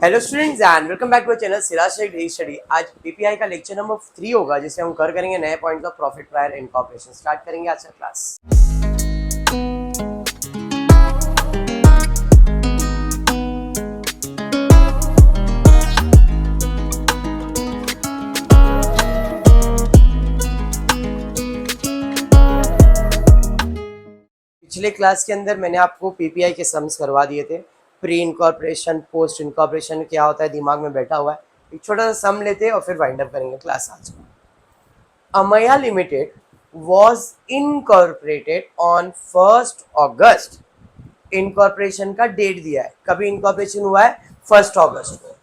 Hello students and welcome back to channel Siraj Shaikh daily study. आज PPI का lecture number 3 होगा जिसे हम कर करेंगे नए points of profit prior incorporation. Start करेंगे आज का क्लास। पिछले क्लास के अंदर मैंने आपको पीपीआई के सम्स करवा दिए थे। प्री इनकॉर्पोरेशन, पोस्ट इनकॉर्पोरेशन क्या होता है दिमाग में बैठा हुआ है। एक छोटा सा सम लेते हैं और फिर वाइंड अप करेंगे क्लास आज का। Amaya Limited was incorporated on 1st August। Incorporation का डेट दिया है, कभी इनकॉर्पोरेशन हुआ है 1st अगस्त को।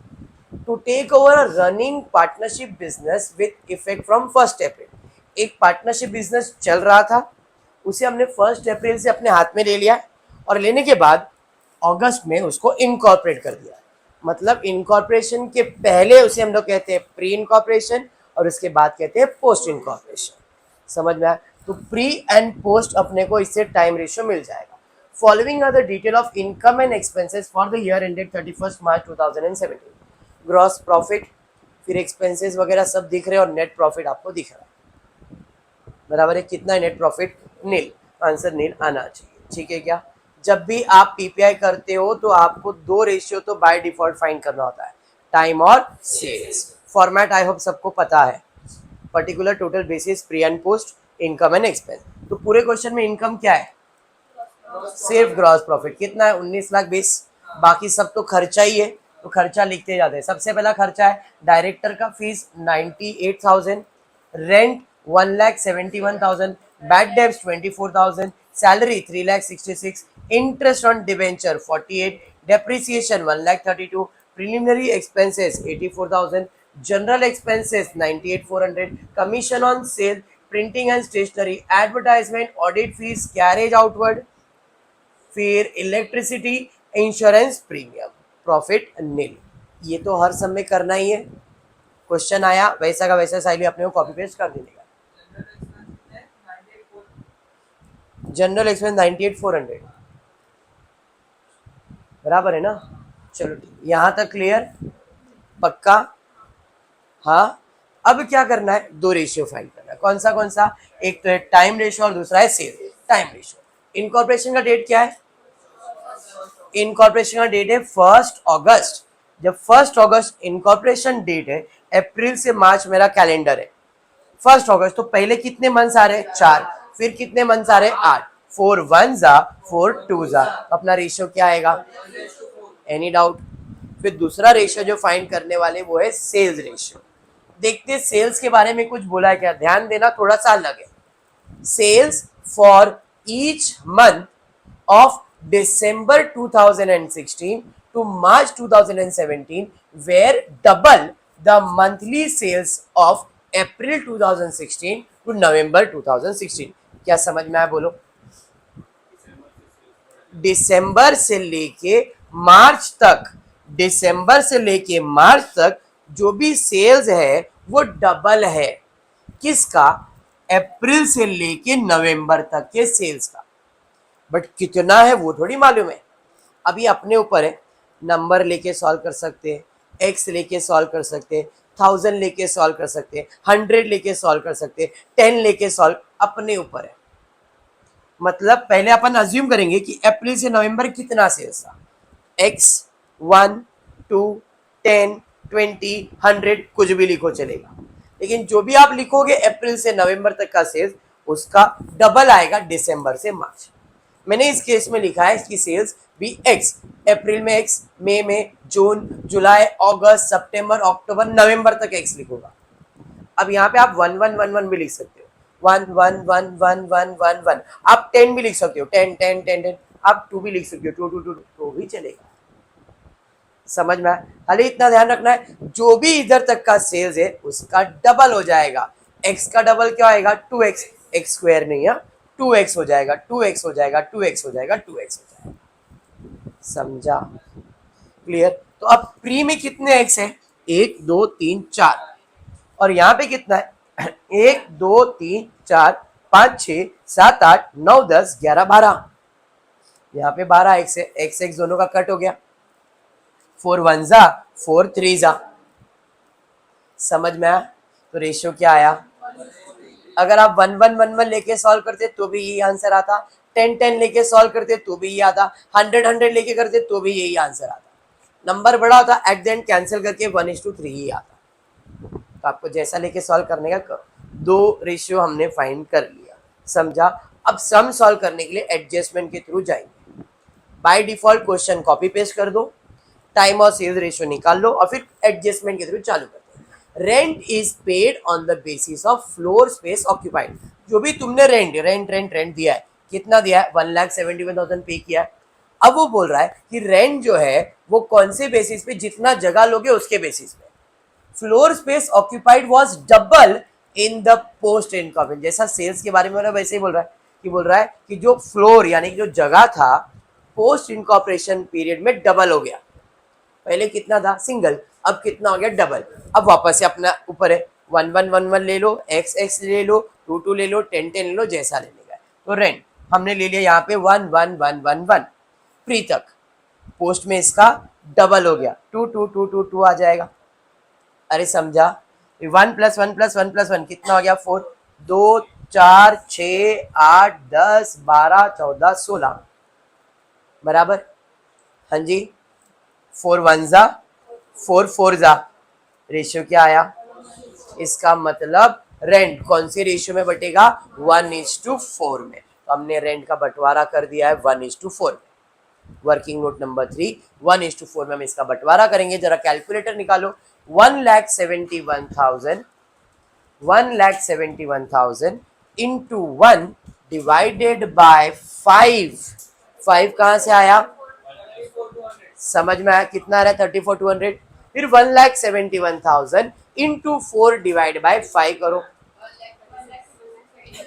To take over a running partnership business with effect from 1st April. एक पार्टनरशिप बिजनेस चल रहा था, उसे हमने 1st अप्रैल से अपने हाथ में ले लिया और लेने के बाद अगस्त में उसको इनकॉर्पोरेट कर दिया। मतलब इनकॉर्पोरेशन के पहले उसे हम लोग कहते हैं प्री इनकॉर्पोरेशन और उसके बाद कहते हैं पोस्ट इनकॉर्पोरेशन। समझ में आया? तो प्री एंड पोस्ट अपने को इससे टाइम रेशियो मिल जाएगा। Following are the detail of income and expenses for the year ended 31 March 2017। Gross profit, फिर एक्सपेंसेस वगैरह सब दिख रहे हैं और नेट प्रॉफिट आपको दिख रहा है। बराबर है कितना है नेट प्रॉफिट? नील। आंसर नील आना चाहिए। ठीक है क्या? जब भी आप पीपीआई करते हो तो आपको दो रेशियो तो बाय डिफॉल्ट फाइंड करना होता है, टाइम और सेल्स। फॉर्मेट आई होप सबको पता है। Particular, total, basis, pre and post, income and expense. तो पूरे क्वेश्चन में इनकम क्या है? सिर्फ ग्रॉस प्रॉफिट। कितना है? 19,20,000। बाकी सब तो खर्चा ही है, तो खर्चा लिखते जाते हैं। सबसे पहला खर्चा है डायरेक्टर का fees 98,000, rent 1,71,000, bad debts 24,000, salary 3,66,000, interest on debenture 48, depreciation 1,32,000, preliminary expenses 84,000, general expenses 98,400, commission on sale, printing and stationery, advertisement, audit fees, carriage outward, फिर electricity, insurance premium. Profit nil. ये तो हर समय करना ही है। क्वेश्चन आया वैसा का वैसा साइली अपने को कॉपी पेस्ट कर देगा। जनरल एक्सपेंस 98,400 बराबर है ना? चलो ठीक, यहां तक क्लियर? पक्का? हाँ। अब क्या करना है? दो रेशियो फाइंड करना है। कौन सा? एक तो है टाइम रेशियो और दूसरा है सेल टाइम रेशियो। इनकॉर्पोरेशन का डेट क्या है? इनकॉर्पोरेशन का डेट है 1st अगस्त। जब 1st अगस्त इनकॉर्पोरेशन डेट है, अप्रैल से मार्च मेरा कैलेंडर है। 1st अगस्त तो पहले कितने मंथ्स आ रहे हैं? 4। फिर कितने मंथ्स आ रहे हैं? 8। 4 1 जा 4 2 जा। अपना रेशियो क्या आएगा? Any doubt? फिर दूसरा रेशियो जो फाइंड करने वाले वो है सेल्स रेशियो। देखते सेल्स के बारे में कुछ बोला है क्या? ध्यान देना, थोड़ा सा अलग है। Sales for each month of December 2016 to March 2017 were double the monthly sales of April 2016 to November 2016। क्या समझ में आया? बोलो। दिसंबर से लेके मार्च तक, दिसंबर से लेके मार्च तक जो भी सेल्स है वो डबल है। किसका? अप्रैल से लेके नवंबर तक के सेल्स का। बट कितना है वो थोड़ी मालूम है। अभी अपने ऊपर है। नंबर लेके सॉल्व कर सकते हैं, एक्स लेके सॉल्व कर सकते हैं, 1000 लेके सॉल्व कर सकते हैं, 100 लेके सॉल्व कर सकते हैं, 10 लेके सॉल्व, अपने ऊपर है। मतलब पहले अपन अज्यूम करेंगे कि अप्रैल से नवंबर कितना सेल्स था। एक्स 1 2 10 20 100 कुछ भी लिखो चलेगा, लेकिन जो भी आप लिखोगे अप्रैल से नवंबर तक का सेल्स उसका डबल आएगा दिसंबर से मार्च। मैंने इस केस में लिखा है इसकी सेल्स भी एक्स। अप्रैल में एक्स, मई में, जून, जुलाई, अगस्त, सितंबर, अक्टूबर, नवंबर तक एक्स लिखूंगा। अब यहाँ पे आप 1 1 1 1 भी लिख सकते हो, 1 1 1 1 1 1 1। आप 10 भी लिख सकते हो, 10 10 10 10। आप 2 भी लिख सकते हो, 2 2 2 2 भी चलेगा। समझ में आया? खाली इतना ध्यान रखना है जो भी इधर तक का सेल्स है उसका डबल हो जाएगा। एक्स का डबल क्या आएगा? 2x। एक्स स्क्वायर नहीं है, 2x हो जाएगा, 2x हो जाएगा, 2x हो जाएगा, 2x हो जाएगा। समझा? क्लियर? तो अब प्री में कितने x है? 1 2 3 4। और यहाँ पे कितना है? 1 2 3 4 5 6 7 8 9 10 11 12। यहाँ पे 12x है, x x दोनों का कट हो गया। 4 1 जा 4 3 जा, समझ में आया? तो रेशियो क्या आया? अगर आप 1 1 1 1 लेके सॉल्व करते तो भी यही आंसर आता, 10 10 लेके सॉल्व करते तो भी यही आता, 100 100 लेके करते तो भी यही आंसर आता। नंबर बड़ा होता, एट द एंड कैंसिल करके 1:3 ही आता। तो आपको जैसा लेके सॉल्व करने का करो। दो रेशियो हमने फाइंड कर लिया, समझा? अब सम सॉल्व करने के लिए एडजस्टमेंट के थ्रू जाएंगे। By default question copy paste कर दो, टाइम और सेल्स रेशियो निकाल लो और फिर एडजस्टमेंट के थ्रू चालू करते हैं। Rent is paid on the basis of floor space occupied. जो भी तुमने रेंट रेंट रेंट रेंट दिया है, कितना दिया है? 1,71,000 पे किया है। अब वो बोल रहा है कि रेंट जो है वो कौन से बेसिस पे, जितना जगह लोगे उसके बेसिस पे। Floor space occupied was double in the post income. जैसा सेल्स के बारे में बोला वैसे ही बोल रहा है कि जो फ्लोर यानी कि जो जगह था पोस्ट इनकॉर्पोरेशन पीरियड में डबल हो गया। पहले कितना था? सिंगल, अब कितना हो गया? डबल। अब वापस से अपना ऊपर है 1 1 1 1 ले लो, x x ले लो, 2 2 ले लो, 10 10 ले लो, जैसा लेने का। तो रेंट हमने ले लिया यहाँ पे 1 1 1 1 1। प्री तक पोस्ट में इसका डबल हो गया, 2 2 2 2 2 आ जाएगा। अरे समझा? 1 + 1 + 1 + 1 कितना हो गया? 4 2 4 6 8 10 12 14 16 बराबर। हाँ जी, 4 1 जा 4 4 जा, रेशियो क्या आया? इसका मतलब रेंट कौन सी रेशियो में बटेगा? 1:4 में। तो हमने रेंट का बंटवारा कर दिया है 1:4 में। वर्किंग नोट नंबर 3, 1:4 में हम इसका बंटवारा करेंगे। जरा कैलकुलेटर निकालो। 1,71,000 इंटू 1 डिवाइडेड बाय 5। 5 कहाँ से आया? समझ में आया? कितना आ रहा है? 34,200। फिर 1,71,000 इंटू 4 डिवाइड बाय 5 करो।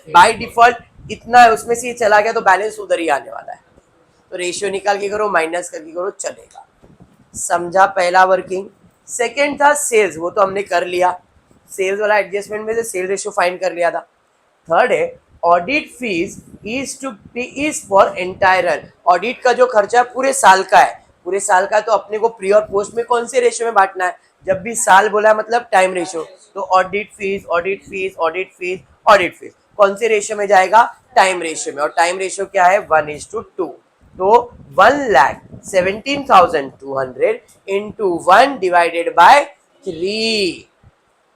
बाय डिफॉल्ट इतना है, उसमें से ये चला गया तो बैलेंस उधर ही आने वाला है। तो रेशियो निकाल के करो, माइनस करके करो, चलेगा। समझा? पहला वर्किंग। सेकेंड था सेल्स, वो तो हमने कर लिया। सेल्स वाला एडजस्टमेंट में से सेल रेशियो फाइंड कर लिया था। थर्ड है audit fees is for entire. Audit का जो खर्चा पूरे साल का है, पूरे साल का, तो अपने को प्री और पोस्ट में कौन से रेशियो में बांटना है? जब भी साल बोला है मतलब टाइम रेशियो। तो audit fees audit fees audit fees audit fees कौन से रेशियो में जाएगा? टाइम रेशियो में। और टाइम रेशियो क्या है? 1:2। तो 1,17,200 इंटू 1 डिवाइडेड बाय 3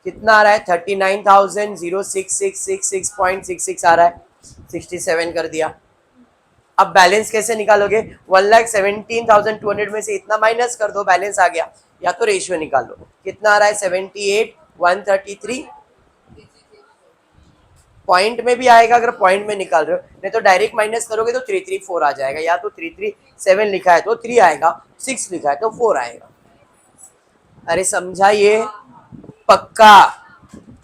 कितना आ रहा है? 39,06666.66 आ रहा है। 67 कर दिया। अब बैलेंस कैसे निकालोगे? 1,17,200 में से इतना माइनस कर दो, बैलेंस आ गया। या तो रेशियो निकाल लो, कितना आ रहा है? 78,133। पॉइंट में भी आएगा अगर पॉइंट में निकाल रहे हो, नहीं तो डायरेक्ट माइनस करोगे तो 334 आ जाएगा। या तो 337 लिखा है तो 3 आएगा, 6 लिखा है तो 4 आएगा। अरे समझा ये? पक्का?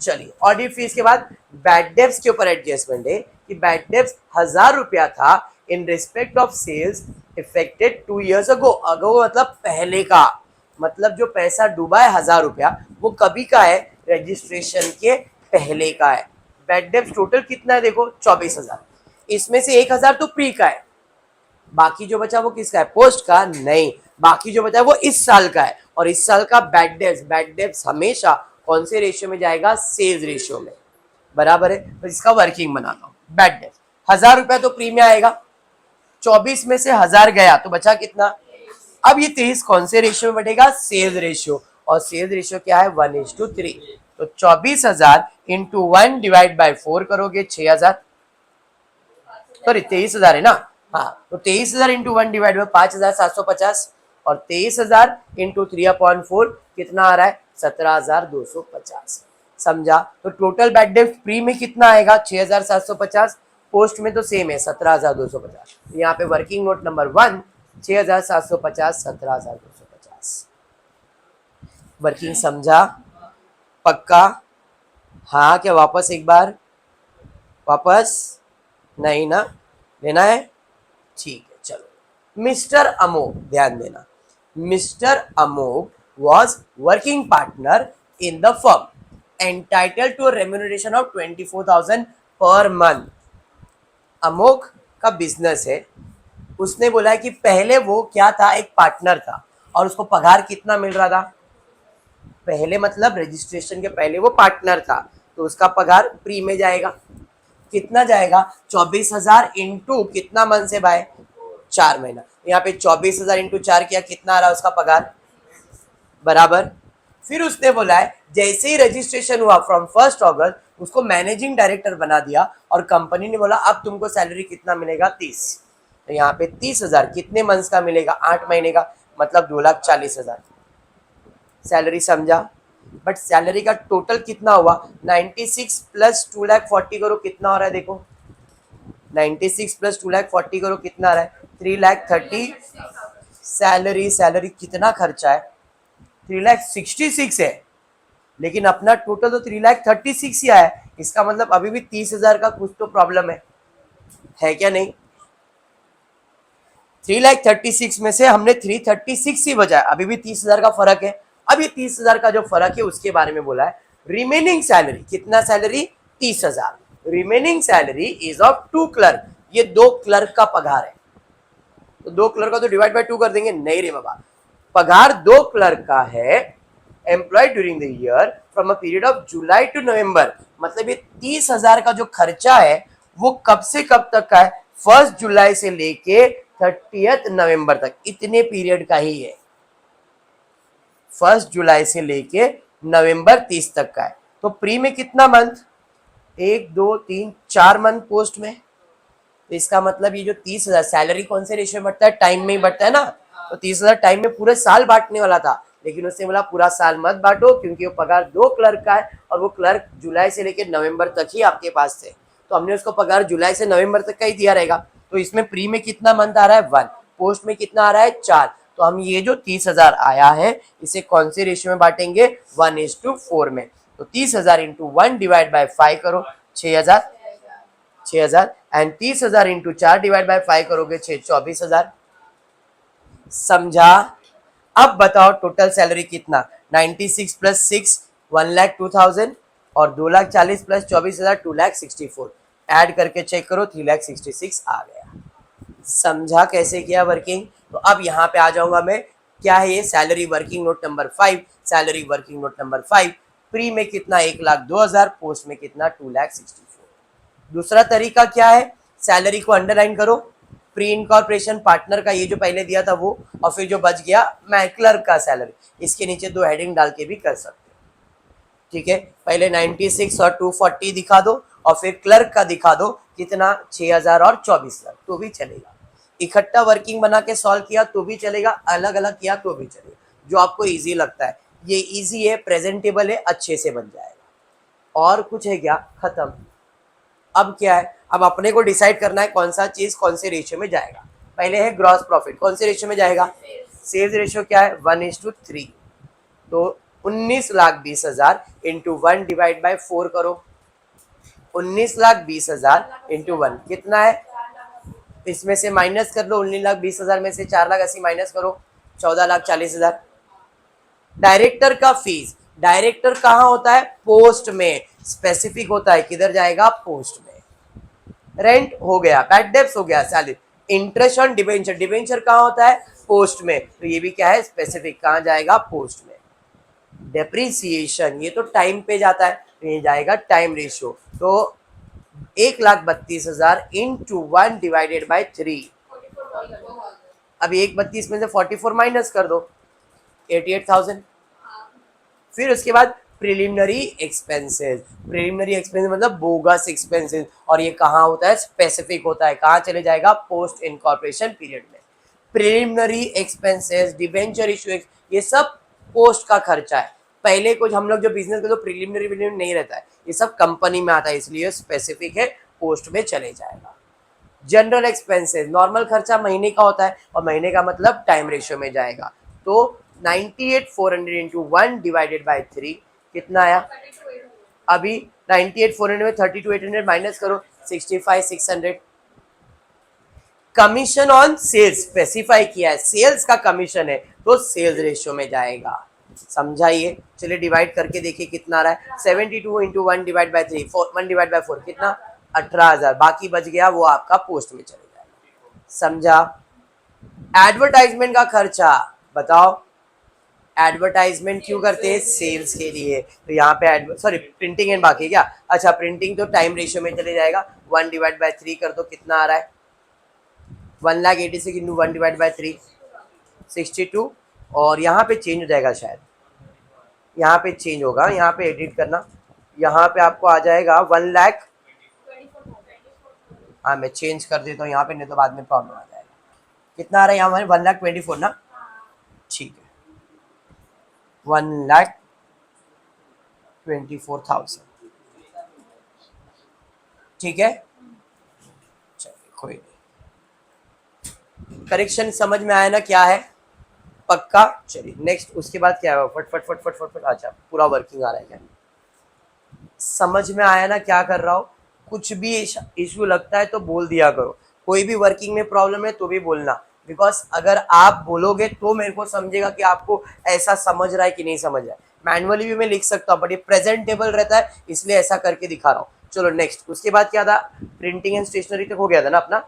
चलिए, ऑडिट फीस के बाद बैड डेब्ट्स के ऊपर एडजस्टमेंट है कि बैड डेब्ट्स 1,000 रुपया था in respect of sales effected 2 years ago. Ago मतलब पहले का, मतलब जो पैसा डूबा है 1,000 रुपया, वो कभी का है? रजिस्ट्रेशन के पहले का है। बैड डेब्ट्स टोटल कितना है? देखो 24,000। इसमें से 1,000 तो प्री का है, बाकी जो बचा वो किसका है? पोस्ट का? नहीं, बाकी जो बचा वो इस साल का है। और इस साल का बैड डेब्ट्स हमेशा कौन से रेशियो में जाएगा? सेल्स रेशियो में, बराबर है। तो इसका वर्किंग बना लो। बैड डेब्ट्स 1,000 रुपया तो प्री में आएगा, 24 में से 1,000 गया तो बचा कितना? अब ये 23 कौन से रेशियो में बटेगा? Sales ratio. और सेल्स रेशियो क्या है? 1:3। तो 24,000 इंटू 1 डिवाइड बाय 4 करोगे 6,000, सॉरी 23,000 है ना। हाँ, तो 23,000 इंटू 1 डिवाइड बाय 5,750 और 23,000 इंटू 3/4 कितना आ रहा है? 17,250। समझा? तो टोटल बैड डेब्ट प्री में कितना आएगा? 6,750। पोस्ट में तो सेम है 17,250। यहाँ पे वर्किंग नोट नंबर 1 6,750 17,250। वर्किंग समझा? पक्का? हाँ क्या वापस एक बार? वापस नहीं ना, लेना है? ठीक है, चलो। मिस्टर अमोघ, ध्यान देना, mister Amogh was working partner in the firm entitled to remuneration of 24,000 per month. अमोघ का बिजनेस है, उसने बोला है कि पहले वो क्या था? एक पार्टनर था, और उसको पगार कितना मिल रहा था पहले, मतलब रजिस्ट्रेशन के पहले वो पार्टनर था, तो उसका पगार प्री में जाएगा। कितना जाएगा? 24,000 इंटू कितना मंथ से भाई? 4 महीना। यहाँ पे 24,000 इंटू 4 किया, कितना आ रहा है उसका पगार? बराबर। फिर उसने बोला है जैसे ही रजिस्ट्रेशन हुआ फ्रॉम 1 अगस्त उसको मैनेजिंग डायरेक्टर बना दिया, और कंपनी ने बोला अब तुमको सैलरी कितना मिलेगा? 30। तो यहाँ पे 30,000 कितने मंथ्स का मिलेगा? 8 महीने का, मतलब 2,40,000 सैलरी। समझा? बट सैलरी का टोटल कितना हुआ? 96 प्लस 2,40,000 करो, कितना हो रहा है देखो? 96 प्लस 2,40,000 करो, कितना आ रहा है? 3,30,000। सैलरी कितना खर्चा है? 3,66 है, लेकिन अपना टोटल तो 3,36,000 ही आया है। इसका मतलब अभी भी 30,000 का कुछ तो प्रॉब्लम है क्या नहीं? 3,36,000 में से हमने 336 ही बचाया, अभी भी 30,000 का फर्क है। अब ये 30,000 का जो फर्क है उसके बारे में बोला है। रिमेनिंग सैलरी कितना? Salary 30,000। Remaining salary is of 2 clerk, ये 2 क्लर्क का पगार है। तो 2 क्लर्क का तो डिवाइड बाय 2 कर देंगे। नहीं रे बाबा, पगार 2 क्लर्क का है employed during the year from a period of July to November. मतलब ये 30,000 का जो खर्चा है वो कब से कब तक का है? 1 जुलाई से लेके 30 नवंबर तक, इतने पीरियड का ही है। 1 जुलाई से लेके नवंबर 30 तक का है। तो प्री में कितना मंथ? 1 2 3 4 मंथ पोस्ट में। तो इसका मतलब ये जो 30,000 सैलरी कौन से रेशियो में बढ़ता है? टाइम में ही बढ़ता है ना। तो 30,000 टाइम में पूरे साल बांटने वाला था, लेकिन उसने बोला पूरा साल मत बांटो, क्योंकि वो पगार 2 क्लर्क का है और वो क्लर्क जुलाई से लेकर नवंबर तक ही आपके पास थे, तो हमने उसको पगार जुलाई से नवंबर तक का ही दिया रहेगा। तो इसमें प्री में कितना मंथ आ रहा है? 1। पोस्ट में कितना आ रहा है? 4। तो हम ये जो 30,000 आया है इसे कौन से रेशियो में बांटेंगे? 1:4 में। तो 30,000 इंटू 1 डिवाइड बाय 5 करो, 6,000 एंड 30,000 इंटू 4 डिवाइड बाय 5 करोगे 24,000। समझा? अब बताओ टोटल सैलरी कितना? 96 प्लस 6 1,02,000 और 2,40,000 प्लस 24,000 2,64,000। ऐड करके चेक करो 3,66,000 आ गया। समझा कैसे किया वर्किंग? तो अब यहाँ पे आ जाऊंगा मैं। क्या है ये? Salary working note number 5। Salary working note number 5। Pre में कितना? 1,02,000। पोस्ट में कितना? 2,64,000। दूसरा तरीका क्या है? सैलरी को अंडरलाइन करो, प्री इनकॉर्पोरेशन पार्टनर का ये जो पहले दिया था वो, और फिर जो बच गया मैं क्लर्क का सैलरी, इसके नीचे 2 हेडिंग डाल के भी कर सकते हो। ठीक है, पहले 96 और 240 दिखा दो, और फिर क्लर्क का दिखा दो कितना? 6,000 और 24,000, तो भी चलेगा। इकट्ठा वर्किंग बना के सॉल्व किया तो भी चलेगा, अलग अलग किया तो भी चलेगा, जो आपको ईजी लगता है। ये ईजी है, प्रेजेंटेबल है, अच्छे से बन जाएगा। और कुछ है क्या? खत्म। अब क्या है? अब अपने को डिसाइड करना है कौन सा चीज कौन से रेशियो में जाएगा। पहले है ग्रॉस प्रॉफिट, कौन से रेशियो में जाएगा? सेल्स रेशियो क्या है? 1:3। तो 19,20,000 इंटू 1 डिवाइड बाय 4 करो। 19,20,000 इंटू 1 कितना है? इसमें से माइनस कर लो, 19,20,000 में से 4,80,000 माइनस करो, 14,40,000। डायरेक्टर का फीस, डायरेक्टर कहाँ होता है? पोस्ट में। स्पेसिफिक होता है, किधर जाएगा? पोस्ट में। रेंट हो गया, बैड डेब्ट्स हो गया, salary. Interest on debenture, debenture कहाँ होता है? पोस्ट में, तो ये भी क्या है? स्पेसिफिक। कहाँ जाएगा? पोस्ट में। डेप्रीसिएशन ये तो टाइम पे जाता है, तो ये जाएगा टाइम रेशियो। तो 1,32,000 इंटू 1 डिवाइडेड बाय 3। अब 1,32 में से 44 माइनस कर दो, 88,000। फिर उसके बाद प्रिलिमिनरी एक्सपेंसेस। प्रिलिमिनरी एक्सपेंसेस मतलब बोगस एक्सपेंसेस, और ये कहाँ होता है? स्पेसिफिक होता है। कहाँ चले जाएगा? पोस्ट इनकॉर्पोरेशन पीरियड में। प्रिलिमिनरी एक्सपेंसेस, डिबेंचर इशू, ये सब पोस्ट का खर्चा है। पहले कुछ हम लोग जो बिजनेस करते प्रिलिमिनरी नहीं रहता है, ये सब कंपनी में आता है, इसलिए स्पेसिफिक है, पोस्ट में चले जाएगा। जनरल एक्सपेंसेस, नॉर्मल खर्चा महीने का होता है, और महीने का मतलब टाइम रेशियो में जाएगा। तो 98,400 इंटू 1 डिवाइडेड बाई 3 कितना आया? अभी 98,400 में 32,800 माइनस करो, 65,600। कमीशन ऑन सेल्स स्पेसिफाई किया है, सेल्स का कमीशन है, तो सेल्स रेशियो में जाएगा। समझाइए? चलिए डिवाइड करके देखिए कितना आ रहा है। 72 into 1 divide by 3, 1 divide by 4 कितना? 18,000। बाकी बच गया वो आपका पोस्ट में चले जाएगा। समझा? एडवर्टाइजमेंट का खर्चा, बताओ, एडवर्टाइजमेंट क्यों करते हैं? सेल्स के लिए। तो यहाँ पे सॉरी प्रिंटिंग एंड बाकी क्या, अच्छा प्रिंटिंग तो टाइम रेशियो में चले जाएगा, 1/3 कर दो, कितना आ रहा है? 1,86,000 इंटू 1/3 62। और यहाँ पे चेंज हो जाएगा शायद, यहाँ पे चेंज होगा, यहाँ पे एडिट करना, यहाँ पे आपको आ जाएगा 1 लाख। हाँ मैं चेंज कर देता हूँ यहाँ पे, नहीं तो बाद में प्रॉब्लम आ जाएगा। कितना आ रहा है यहाँ हमारे? 1,24,000 ना, ठीक है, 1,24,000, ठीक है, चलिए कोई नहीं, करेक्शन समझ में आया ना क्या है? पक्का। चलिए नेक्स्ट, उसके बाद क्या है? फट फट फट फट फट फट, अच्छा पूरा वर्किंग आ रहा है क्या? समझ में आया ना क्या कर रहा हो? कुछ भी इशू लगता है तो बोल दिया करो, कोई भी वर्किंग में प्रॉब्लम है तो भी बोलना, बिकॉज अगर आप बोलोगे तो मेरे को समझेगा कि आपको ऐसा समझ रहा है कि नहीं समझ रहा है। मैनुअली भी मैं लिख सकता हूँ, बट ये प्रेजेंटेबल रहता है इसलिए ऐसा करके दिखा रहा हूँ। चलो नेक्स्ट, उसके बाद क्या था? प्रिंटिंग एंड स्टेशनरी तक हो गया था ना अपना,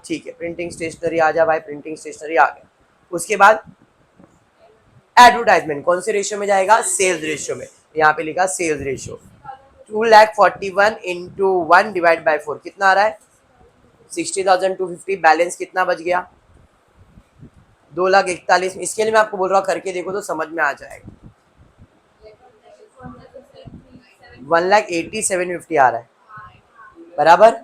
ठीक है, प्रिंटिंग स्टेशनरी आ जा भाई, प्रिंटिंग स्टेशनरी आ गया। उसके बाद एडवर्टाइजमेंट कौन से रेशियो में जाएगा? सेल्स रेशियो में, यहाँ पे लिखा सेल्स रेशियो। 2,41,000 इंटू 1/4 कितना आ रहा है? 60,250। बैलेंस कितना बच गया? 2,41,000। इसके लिए मैं आपको बोल रहा हूँ करके देखो तो समझ में आ जाएगा। 1,87,50 आ रहा है, बराबर,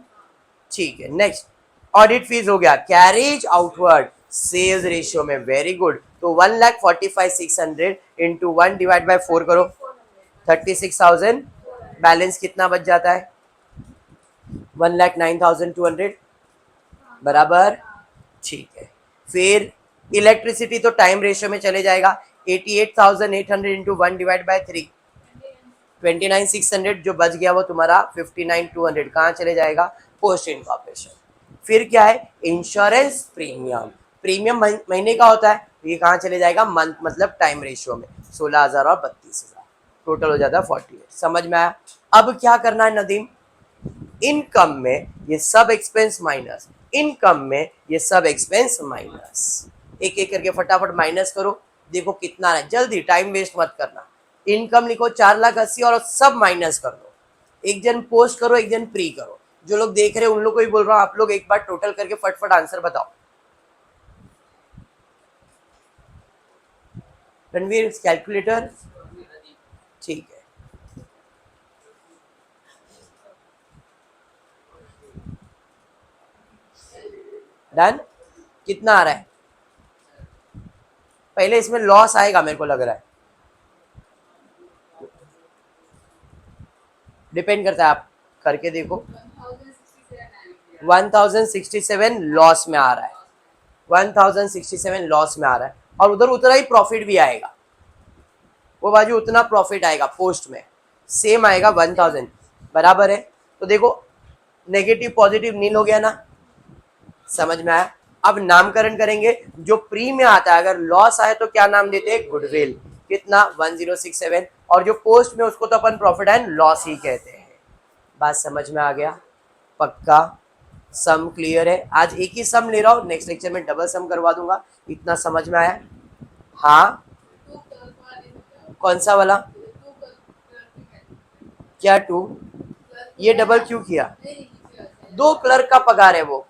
ठीक है। नेक्स्ट, ऑडिट फीस हो गया, कैरेज आउटवर्ड सेल्स रेशियो में, वेरी गुड। तो 1,45,600 इंटू 1/4 करो, 36,000। बैलेंस कितना बच जाता है? 1,09,200, बराबर, ठीक है। फिर इलेक्ट्रिसिटी तो टाइम रेशियो में चले जाएगा, 88,800 इंटू 1/3 29,600। जो बच गया वो तुम्हारा 59,200 कहाँ चले जाएगा? Post incorporation. फिर क्या है? इंश्योरेंस प्रीमियम, प्रीमियम महीने का होता है, ये कहाँ चले जाएगा? मंथ, मतलब टाइम रेशियो में, 16,000 और 32,000, टोटल हो जाता है 48। समझ में आया? अब क्या करना है नदीम? इनकम में ये सब एक्सपेंस माइनस, इनकम में ये सब एक्सपेंस माइनस, एक एक करके फटाफट माइनस करो, देखो कितना है, जल्दी, टाइम वेस्ट मत करना। इनकम लिखो 4,80,000 और सब माइनस कर दो। एक जन पोस्ट करो, एक जन प्री करो, जो लोग देख रहे हैं उन लोग को ही बोल रहा हूँ, आप लोग एक बार टोटल करके फटफट आंसर बताओ। रणवीर कैलकुलेटर, ठीक है, डन। कितना आ रहा है? पहले इसमें लॉस आएगा मेरे को लग रहा है, डिपेंड करता है, आप करके देखो। 1,067 लॉस में आ रहा है, 1,067 लॉस में आ रहा है, और उधर उतना ही प्रॉफिट भी आएगा, वो बाजू उतना प्रॉफिट आएगा, पोस्ट में सेम आएगा 1,000, बराबर है। तो देखो नेगेटिव पॉजिटिव नील हो गया ना, समझ में आया? अब नामकरण करेंगे, जो प्री में आता है अगर लॉस आए तो क्या नाम देते हैं? गुडविल, कितना? 1,067, और जो पोस्ट में उसको तो अपन प्रॉफिट एंड लॉस ही कहते हैं। बात समझ में आ गया? पक्का? सम क्लियर है? आज एक ही सम ले रहा हूँ, नेक्स्ट लेक्चर में डबल सम करवा दूंगा, इतना समझ में आया? हाँ, कौन सा वाला? क्या 2? ये डबल क्यों किया? 2 क्लर्क का पगार है वो,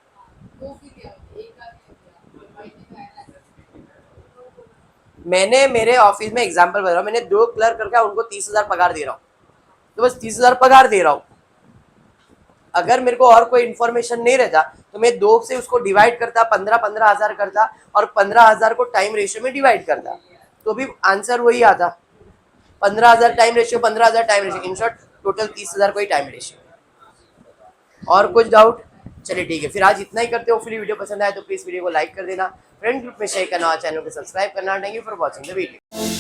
मैंने मेरे ऑफिस में एग्जांपल बता रहा हूँ, मैंने 2 क्लर्क करके उनको 30,000 पगार दे रहा हूँ, तो बस 30,000 पगार दे रहा हूँ। अगर मेरे को और कोई इन्फॉर्मेशन नहीं रहता तो मैं 2 से उसको डिवाइड करता, 15,000 करता, और 15,000 को टाइम रेशियो में डिवाइड करता, तो भी आंसर वही आता। 15,000 time ratio, 15,000 time ratio, in short total 30,000 को ही टाइम रेशियो। और कुछ डाउट? चलिए ठीक है, फिर आज इतना ही करते हो। फिर वीडियो पसंद आए तो प्लीज वीडियो को लाइक कर देना, फ्रेंड ग्रुप में शेयर करना और चैनल को सब्सक्राइब करना। Thank you for watching the video.